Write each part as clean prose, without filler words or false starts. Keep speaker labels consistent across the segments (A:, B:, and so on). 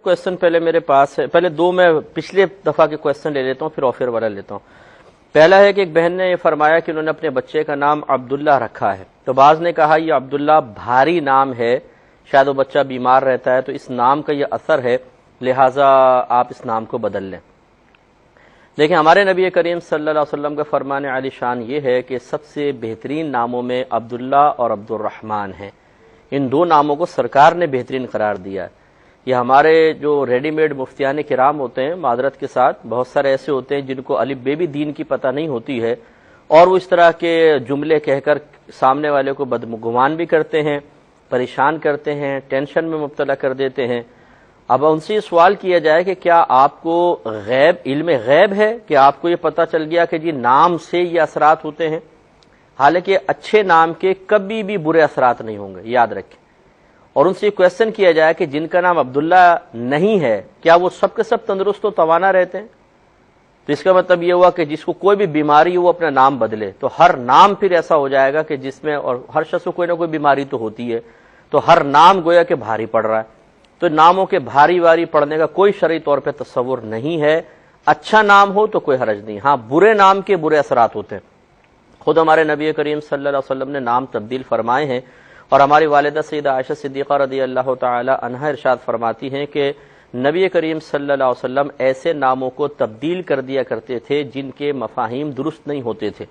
A: Question پہلے میرے پاس ہے، پہلے دو میں پچھلے دفعہ کے کویشچن لے لیتا ہوں پھر آفر والا لیتا ہوں۔ پہلا ہے کہ ایک بہن نے یہ فرمایا کہ انہوں نے اپنے بچے کا نام عبداللہ رکھا ہے، تو بعض نے کہا یہ عبداللہ بھاری نام ہے، شاید وہ بچہ بیمار رہتا ہے تو اس نام کا یہ اثر ہے، لہٰذا آپ اس نام کو بدل لیں۔ لیکن ہمارے نبی کریم صلی اللہ علیہ وسلم کا فرمان عالی شان یہ ہے کہ سب سے بہترین ناموں میں عبداللہ اور عبد الرحمن ہیں، ان دو ناموں کو سرکار نے بہترین قرار دیا ہے۔ یہ ہمارے جو ریڈی میڈ مفتیان کرام ہوتے ہیں، معذرت کے ساتھ بہت سارے ایسے ہوتے ہیں جن کو الف بے بھی دین کی پتہ نہیں ہوتی ہے، اور وہ اس طرح کے جملے کہہ کر سامنے والے کو بدگمان بھی کرتے ہیں، پریشان کرتے ہیں، ٹینشن میں مبتلا کر دیتے ہیں۔ اب ان سے یہ سوال کیا جائے کہ کیا آپ کو علم غیب ہے کہ آپ کو یہ پتہ چل گیا کہ جی نام سے یہ اثرات ہوتے ہیں؟ حالانکہ اچھے نام کے کبھی بھی برے اثرات نہیں ہوں گے، یاد رکھیں۔ اور ان سے یہ کویشچن کیا جائے کہ جن کا نام عبداللہ نہیں ہے کیا وہ سب کے سب تندرست و توانا رہتے ہیں؟ تو اس کا مطلب یہ ہوا کہ جس کو کوئی بھی بیماری ہو وہ اپنا نام بدلے، تو ہر نام پھر ایسا ہو جائے گا کہ جس میں، اور ہر شخص کو کوئی نہ کوئی بیماری تو ہوتی ہے، تو ہر نام گویا کہ بھاری پڑ رہا ہے۔ تو ناموں کے بھاری واری پڑھنے کا کوئی شرعی طور پہ تصور نہیں ہے۔ اچھا نام ہو تو کوئی حرج نہیں، ہاں برے نام کے برے اثرات ہوتے ہیں۔ خود ہمارے نبی کریم صلی اللہ علیہ وسلم نے نام تبدیل فرمائے ہیں، اور ہماری والدہ سیدہ عائشہ صدیقہ رضی اللہ تعالی عنہا ارشاد فرماتی ہیں کہ نبی کریم صلی اللہ علیہ وسلم ایسے ناموں کو تبدیل کر دیا کرتے تھے جن کے مفاہیم درست نہیں ہوتے تھے،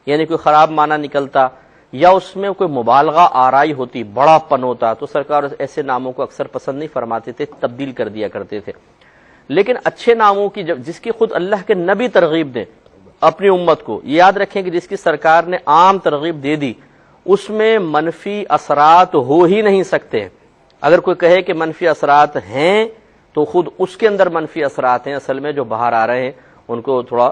A: یعنی کوئی خراب معنی نکلتا یا اس میں کوئی مبالغہ آرائی ہوتی، بڑا پن ہوتا، تو سرکار ایسے ناموں کو اکثر پسند نہیں فرماتے تھے، تبدیل کر دیا کرتے تھے۔ لیکن اچھے ناموں کی جس کی خود اللہ کے نبی ترغیب دیں اپنی امت کو، یہ یاد رکھیں کہ جس کی سرکار نے عام ترغیب دے دی اس میں منفی اثرات ہو ہی نہیں سکتے۔ اگر کوئی کہے کہ منفی اثرات ہیں تو خود اس کے اندر منفی اثرات ہیں اصل میں جو باہر آ رہے ہیں، ان کو تھوڑا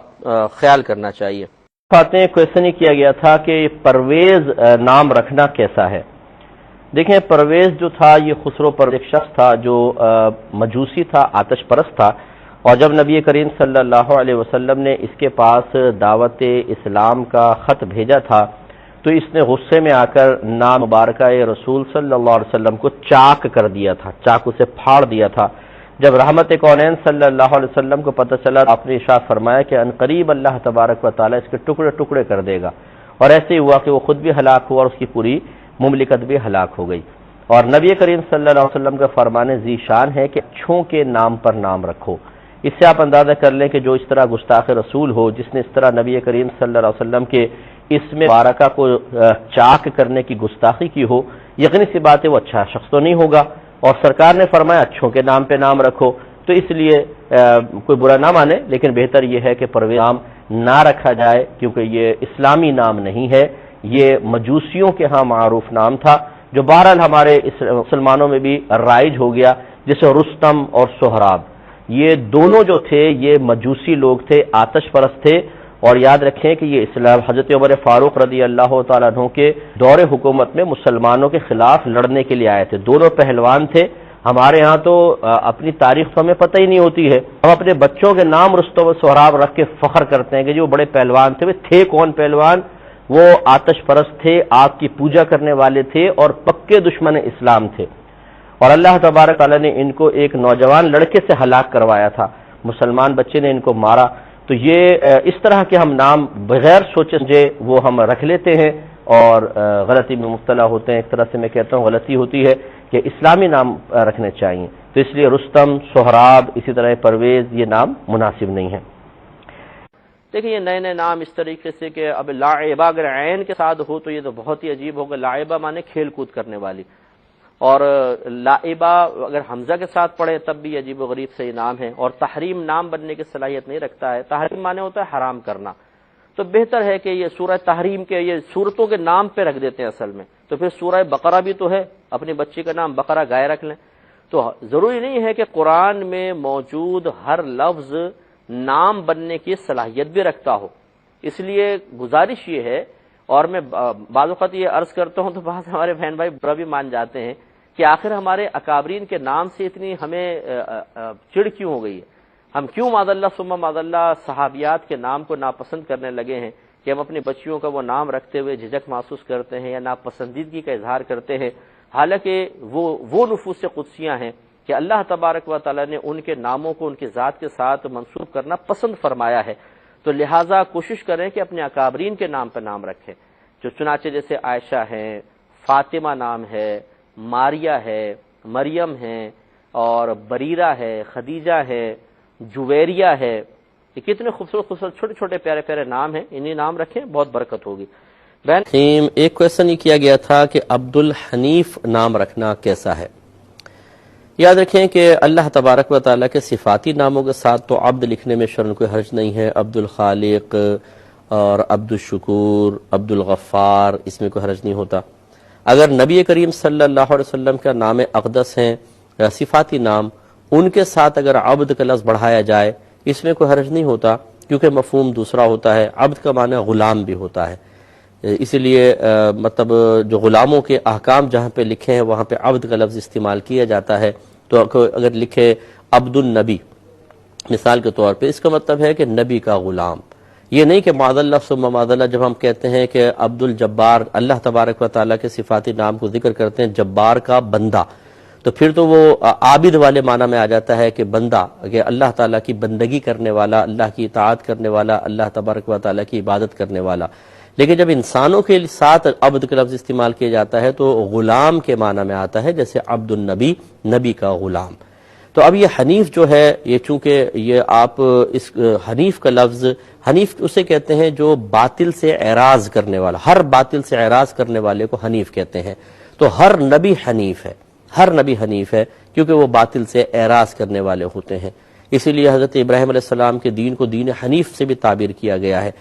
A: خیال کرنا چاہیے۔
B: باتیں کویشچن ہی کیا گیا تھا کہ پرویز نام رکھنا کیسا ہے؟ دیکھیں، پرویز جو تھا یہ خسرو پر ایک شخص تھا جو مجوسی تھا، آتش پرست تھا، اور جب نبی کریم صلی اللہ علیہ وسلم نے اس کے پاس دعوت اسلام کا خط بھیجا تھا تو اس نے غصے میں آ کر نام مبارکہ رسول صلی اللہ علیہ وسلم کو چاک کر دیا تھا، چاقو سے پھاڑ دیا تھا۔ جب رحمت کونین صلی اللہ علیہ وسلم کو پتہ چلا، آپ نے ارشاد فرمایا کہ ان قریب اللہ تبارک و تعالیٰ اس کے ٹکڑے ٹکڑے کر دے گا، اور ایسے ہی ہوا کہ وہ خود بھی ہلاک ہوا اور اس کی پوری مملکت بھی ہلاک ہو گئی۔ اور نبی کریم صلی اللہ علیہ وسلم کا فرمان ذی شان ہے کہ اچھوں کے نام پر نام رکھو۔ اس سے آپ اندازہ کر لیں کہ جو اس طرح گستاخ رسول ہو، جس نے اس طرح نبی کریم صلی اللہ علیہ وسلم کے اسم مبارکہ کو چاک کرنے کی گستاخی کی ہو، یقینی سی بات ہے وہ اچھا شخص تو نہیں ہوگا۔ اور سرکار نے فرمایا اچھوں کے نام پہ نام رکھو، تو اس لیے کوئی برا نہ مانے، لیکن بہتر یہ ہے کہ پرویز نام نہ رکھا جائے، کیونکہ یہ اسلامی نام نہیں ہے، یہ مجوسیوں کے ہاں معروف نام تھا جو بہرحال ہمارے مسلمانوں میں بھی رائج ہو گیا، جیسے رستم اور سہراب، یہ دونوں جو تھے یہ مجوسی لوگ تھے، آتش پرست تھے۔ اور یاد رکھیں کہ یہ اسلام حضرت عمر فاروق رضی اللہ تعالیٰ عنہ کے دور حکومت میں مسلمانوں کے خلاف لڑنے کے لیے آئے تھے، دونوں پہلوان تھے۔ ہمارے ہاں تو اپنی تاریخ تو ہمیں پتہ ہی نہیں ہوتی ہے، ہم اپنے بچوں کے نام رستم و سہراب رکھ کے فخر کرتے ہیں کہ جو بڑے پہلوان تھے۔ وہ تھے کون پہلوان؟ وہ آتش پرست تھے، آگ کی پوجا کرنے والے تھے اور پکے دشمن اسلام تھے، اور اللہ تبارک تعالیٰ نے ان کو ایک نوجوان لڑکے سے ہلاک کروایا تھا، مسلمان بچے نے ان کو مارا۔ تو یہ اس طرح کے ہم نام بغیر سوچے سمجھے وہ ہم رکھ لیتے ہیں اور غلطی میں مبتلا ہوتے ہیں۔ ایک طرح سے میں کہتا ہوں غلطی ہوتی ہے کہ اسلامی نام رکھنے چاہیے، تو اس لیے رستم، سہراب، اسی طرح پرویز یہ نام مناسب نہیں ہے۔
A: دیکھیں یہ نئے نئے نام اس طریقے سے کہ اب لاعبہ اگر عین کے ساتھ ہو تو یہ تو بہت ہی عجیب ہوگا، لاعبہ مانے کھیل کود کرنے والی، اور لائبہ اگر حمزہ کے ساتھ پڑھے تب بھی عجیب و غریب سے یہ نام ہے، اور تحریم نام بننے کی صلاحیت نہیں رکھتا ہے۔ تحریم مانے ہوتا ہے حرام کرنا، تو بہتر ہے کہ یہ سورہ تحریم کے یہ سورتوں کے نام پہ رکھ دیتے ہیں اصل میں، تو پھر سورہ بقرہ بھی تو ہے، اپنی بچی کا نام بقرہ گائے رکھ لیں۔ تو ضروری نہیں ہے کہ قرآن میں موجود ہر لفظ نام بننے کی صلاحیت بھی رکھتا ہو، اس لیے گزارش یہ ہے، اور میں بعض اوقات یہ عرض کرتا ہوں تو بعض ہمارے بہن بھائی برا بھی مان جاتے ہیں کہ آخر ہمارے اکابرین کے نام سے اتنی ہمیں چڑ کیوں ہو گئی ہے، ہم کیوں معاذ اللہ ثم معاذ اللہ صحابیات کے نام کو ناپسند کرنے لگے ہیں کہ ہم اپنی بچیوں کا وہ نام رکھتے ہوئے جھجک محسوس کرتے ہیں یا ناپسندیدگی کا اظہار کرتے ہیں، حالانکہ وہ نفوس قدسیاں ہیں کہ اللہ تبارک و تعالیٰ نے ان کے ناموں کو ان کی ذات کے ساتھ منسوب کرنا پسند فرمایا ہے، تو لہٰذا کوشش کریں کہ اپنے اکابرین کے نام پہ نام رکھیں، جو چنانچہ جیسے عائشہ ہیں، فاطمہ نام ہے، ماریہ ہے، مریم ہے، اور بریرہ ہے، خدیجہ ہے، جویریہ ہے، یہ کتنے خوبصورت خوبصورت چھوٹے چھوٹے پیارے پیارے نام ہیں، انہیں نام رکھیں، بہت برکت ہوگی۔ بہن
B: ایک کویشچن یہ کیا گیا تھا کہ عبد الحنیف نام رکھنا کیسا ہے؟ یاد رکھیں کہ اللہ تبارک و تعالیٰ کے صفاتی ناموں کے ساتھ تو عبد لکھنے میں شرن کوئی حرج نہیں ہے، عبد الخالق اور عبد الشکور، عبد الغفار، اس میں کوئی حرج نہیں ہوتا۔ اگر نبی کریم صلی اللہ علیہ وسلم کا نام اقدس ہیں صفاتی نام، ان کے ساتھ اگر عبد کا لفظ بڑھایا جائے اس میں کوئی حرج نہیں ہوتا، کیونکہ مفہوم دوسرا ہوتا ہے۔ عبد کا معنی غلام بھی ہوتا ہے، اسی لیے مطلب جو غلاموں کے احکام جہاں پہ لکھے ہیں وہاں پہ عبد کا لفظ استعمال کیا جاتا ہے۔ تو اگر لکھے عبد النبی مثال کے طور پہ، اس کا مطلب ہے کہ نبی کا غلام، یہ نہیں کہ معاذ اللہ ثم معاذ اللہ جب ہم کہتے ہیں کہ عبد الجبار، اللہ تبارک و تعالیٰ کے صفاتی نام کو ذکر کرتے ہیں جبار کا بندہ، تو پھر تو وہ عابد والے معنی میں آ جاتا ہے کہ بندہ، کہ اللہ تعالیٰ کی بندگی کرنے والا، اللہ کی اطاعت کرنے والا، اللہ تبارک و تعالیٰ کی عبادت کرنے والا۔ لیکن جب انسانوں کے ساتھ عبد کا لفظ استعمال کیا جاتا ہے تو غلام کے معنی میں آتا ہے، جیسے عبد النبی، نبی کا غلام۔ تو اب یہ حنیف جو ہے، یہ چونکہ یہ آپ اس حنیف کا لفظ، حنیف اسے کہتے ہیں جو باطل سے اعراض کرنے والا، ہر باطل سے اعراض کرنے والے کو حنیف کہتے ہیں۔ تو ہر نبی حنیف ہے، ہر نبی حنیف ہے، کیونکہ وہ باطل سے اعراض کرنے والے ہوتے ہیں۔ اسی لیے حضرت ابراہیم علیہ السلام کے دین کو دین حنیف سے بھی تعبیر کیا گیا ہے۔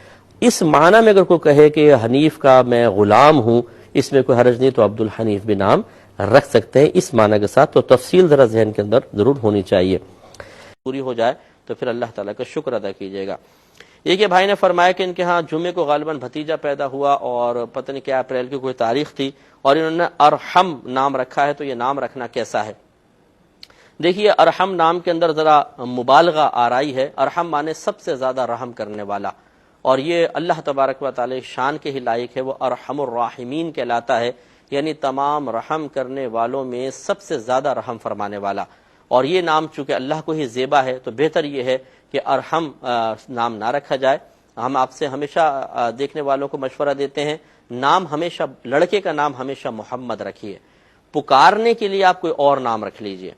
B: اس معنی میں اگر کوئی کہے کہ حنیف کا میں غلام ہوں، اس میں کوئی حرج نہیں، تو عبد الحنیف بھی نام رکھ سکتے ہیں اس معنی کے ساتھ۔ تو تفصیل ذرا ذہن کے اندر ضرور ہونی چاہیے، پوری ہو جائے تو پھر اللہ تعالیٰ کا شکر ادا کیجیے گا۔ ایک یہ بھائی نے فرمایا کہ ان کے ہاں جمعے کو غالباً بھتیجا پیدا ہوا اور پتہ نہیں کیا اپریل کی کوئی تاریخ تھی، اور انہوں نے ارحم نام رکھا ہے، تو یہ نام رکھنا کیسا ہے؟ دیکھیے ارحم نام کے اندر ذرا مبالغہ آرائی ہے، ارحم مانے سب سے زیادہ رحم کرنے والا، اور یہ اللہ تبارک و تعالی شان کے ہی لائق ہے، وہ ارحم الراحمین کہلاتا ہے، یعنی تمام رحم کرنے والوں میں سب سے زیادہ رحم فرمانے والا۔ اور یہ نام چونکہ اللہ کو ہی زیبا ہے تو بہتر یہ ہے کہ ارحم نام نہ رکھا جائے۔ ہم آپ سے ہمیشہ دیکھنے والوں کو مشورہ دیتے ہیں، نام ہمیشہ، لڑکے کا نام ہمیشہ محمد رکھیے، پکارنے کے لیے آپ کوئی اور نام رکھ لیجئے۔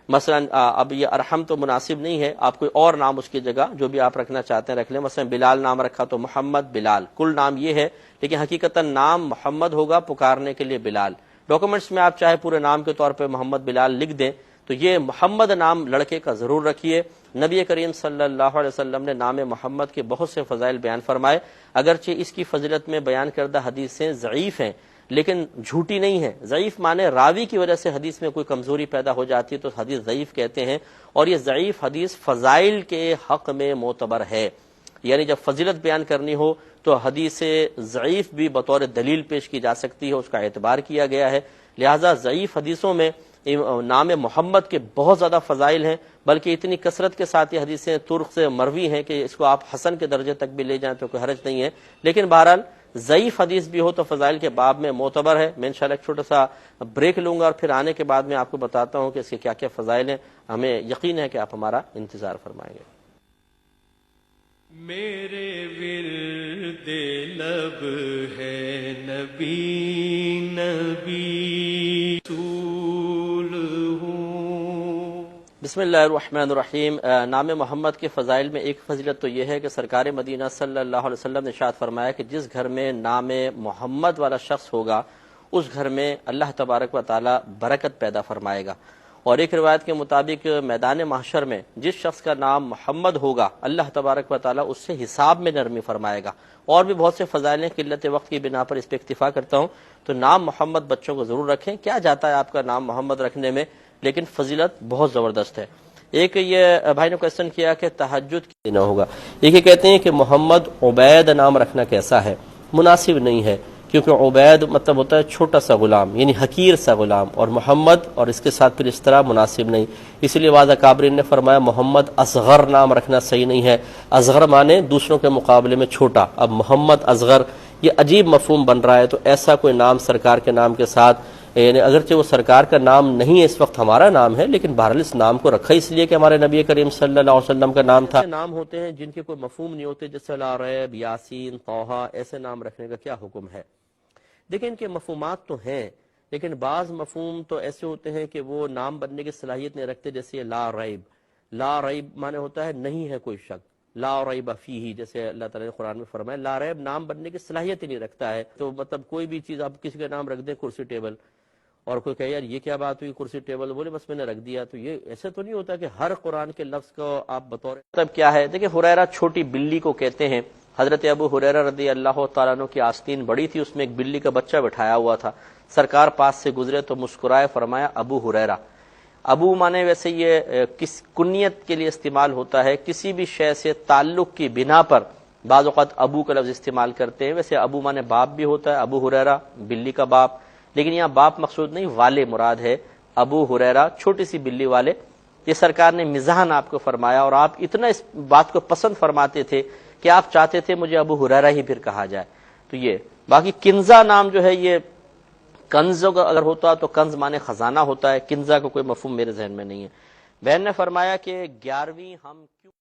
B: مثلا اب یہ ارحم تو مناسب نہیں ہے، آپ کوئی اور نام اس کی جگہ جو بھی آپ رکھنا چاہتے ہیں رکھ لیں۔ مثلا بلال نام رکھا تو محمد بلال، کل نام یہ ہے لیکن حقیقتاً نام محمد ہوگا، پکارنے کے لیے بلال۔ ڈاکومنٹس میں آپ چاہے پورے نام کے طور پہ محمد بلال لکھ دیں، تو یہ محمد نام لڑکے کا ضرور رکھیے۔ نبی کریم صلی اللہ علیہ وسلم نے نام محمد کے بہت سے فضائل بیان فرمائے، اگرچہ اس کی فضیلت میں بیان کردہ حدیثیں ضعیف ہیں لیکن جھوٹی نہیں ہے۔ ضعیف مانے راوی کی وجہ سے حدیث میں کوئی کمزوری پیدا ہو جاتی ہے تو حدیث ضعیف کہتے ہیں، اور یہ ضعیف حدیث فضائل کے حق میں معتبر ہے، یعنی جب فضیلت بیان کرنی ہو تو حدیث ضعیف بھی بطور دلیل پیش کی جا سکتی ہے، اس کا اعتبار کیا گیا ہے۔ لہٰذا ضعیف حدیثوں میں نام محمد کے بہت زیادہ فضائل ہیں، بلکہ اتنی کثرت کے ساتھ یہ حدیثیں ترک سے مروی ہیں کہ اس کو آپ حسن کے درجے تک بھی لے جائیں تو کوئی حرج نہیں ہے۔ لیکن بہرحال ضعیف حدیث بھی ہو تو فضائل کے باب میں معتبر ہے۔ میں انشاءاللہ ایک چھوٹا سا بریک لوں گا اور پھر آنے کے بعد میں آپ کو بتاتا ہوں کہ اس کے کیا کیا فضائل ہیں۔ ہمیں یقین ہے کہ آپ ہمارا انتظار فرمائیں گے۔
C: میرے ورد لب ہے نبی نبی رسول ہوں۔
A: بسم اللہ الرحمن الرحیم۔ نام محمد کے فضائل میں ایک فضیلت تو یہ ہے کہ سرکار مدینہ صلی اللہ علیہ وسلم نے ارشاد فرمایا کہ جس گھر میں نام محمد والا شخص ہوگا اس گھر میں اللہ تبارک و تعالی برکت پیدا فرمائے گا۔ اور ایک روایت کے مطابق میدان محشر میں جس شخص کا نام محمد ہوگا اللہ تبارک و تعالی اس سے حساب میں نرمی فرمائے گا۔ اور بھی بہت سے فضائل ہیں، قلت وقت کی بنا پر اس پہ اکتفا کرتا ہوں۔ تو نام محمد بچوں کو ضرور رکھیں، کیا جاتا ہے آپ کا نام محمد رکھنے میں، لیکن فضیلت بہت زبردست ہے۔ ایک یہ بھائی نے کوشچن کیا کہ تہجد کی
B: نہ ہوگا، یہ کہتے ہیں کہ محمد عبید نام رکھنا کیسا ہے؟ مناسب نہیں ہے، کیونکہ عبید مطلب ہوتا ہے چھوٹا سا غلام، یعنی حقیر سا غلام، اور محمد اور اس کے ساتھ پھر اس طرح مناسب نہیں۔ اس لیے بعض اکابرین نے فرمایا محمد اصغر نام رکھنا صحیح نہیں ہے۔ اصغر مانے دوسروں کے مقابلے میں چھوٹا، اب محمد اصغر یہ عجیب مفہوم بن رہا ہے، تو ایسا کوئی نام سرکار کے نام کے ساتھ یعنی اگرچہ وہ سرکار کا نام نہیں ہے، اس وقت ہمارا نام ہے، لیکن بہرحال اس نام کو رکھا اس لیے کہ ہمارے نبی کریم صلی اللہ علیہ وسلم کا نام تھا۔ نام ہوتے ہیں جن کے کوئی مفہوم نہیں ہوتے، جیسے لا ریب، یاسین، طٰہٰ، ایسے نام رکھنے کا کیا حکم ہے؟ دیکھیں ان کے مفہومات تو ہیں، لیکن بعض مفہوم تو ایسے ہوتے ہیں کہ وہ نام بننے کی صلاحیت نہیں رکھتے، جیسے لا ریب۔ لا ریب معنی ہوتا ہے نہیں ہے کوئی شک، لا ریب فیہ، جیسے اللہ تعالیٰ نے قرآن میں فرمایا لا ریب نام بننے کی صلاحیت ہی نہیں رکھتا ہے۔ تو مطلب کوئی بھی چیز آپ کسی کا نام رکھ دیں، کرسی ٹیبل، اور کوئی کہے یار یہ کیا بات ہوئی کرسی ٹیبل، بولے بس میں نے رکھ دیا، تو یہ ایسے تو نہیں ہوتا کہ ہر قرآن کے لفظ کو آپ بطور مطلب کیا ہے۔ دیکھیں ہریرہ چھوٹی بلی کو کہتے ہیں۔ حضرت ابو ہریرہ رضی اللہ تعالیٰ عنہ کی آستین بڑی تھی، اس میں ایک بلی کا بچہ بٹھایا ہوا تھا، سرکار پاس سے گزرے تو مسکرائے، فرمایا ابو ہریرہ۔ ابو مانے ویسے یہ کس کنیت کے لیے استعمال ہوتا ہے، کسی بھی شے سے تعلق کی بنا پر بعض اوقات ابو کا لفظ استعمال کرتے ہیں۔ ویسے ابو مانے باپ بھی ہوتا ہے، ابو ہریرہ بلی کا باپ، لیکن یہاں باپ مقصود نہیں، والے مراد ہے، ابو ہریرہ چھوٹی سی بلی والے۔ یہ سرکار نے مزاحاً آپ کو فرمایا، اور آپ اتنا اس بات کو پسند فرماتے تھے کہ آپ چاہتے تھے مجھے ابو ہریرہ ہی پھر کہا جائے۔ تو یہ باقی کنزہ نام جو ہے، یہ کنز اگر ہوتا تو کنز مانے خزانہ ہوتا ہے، کنزہ کا کوئی مفہوم میرے ذہن میں نہیں ہے۔ بہن نے فرمایا کہ 11ویں ہم کیوں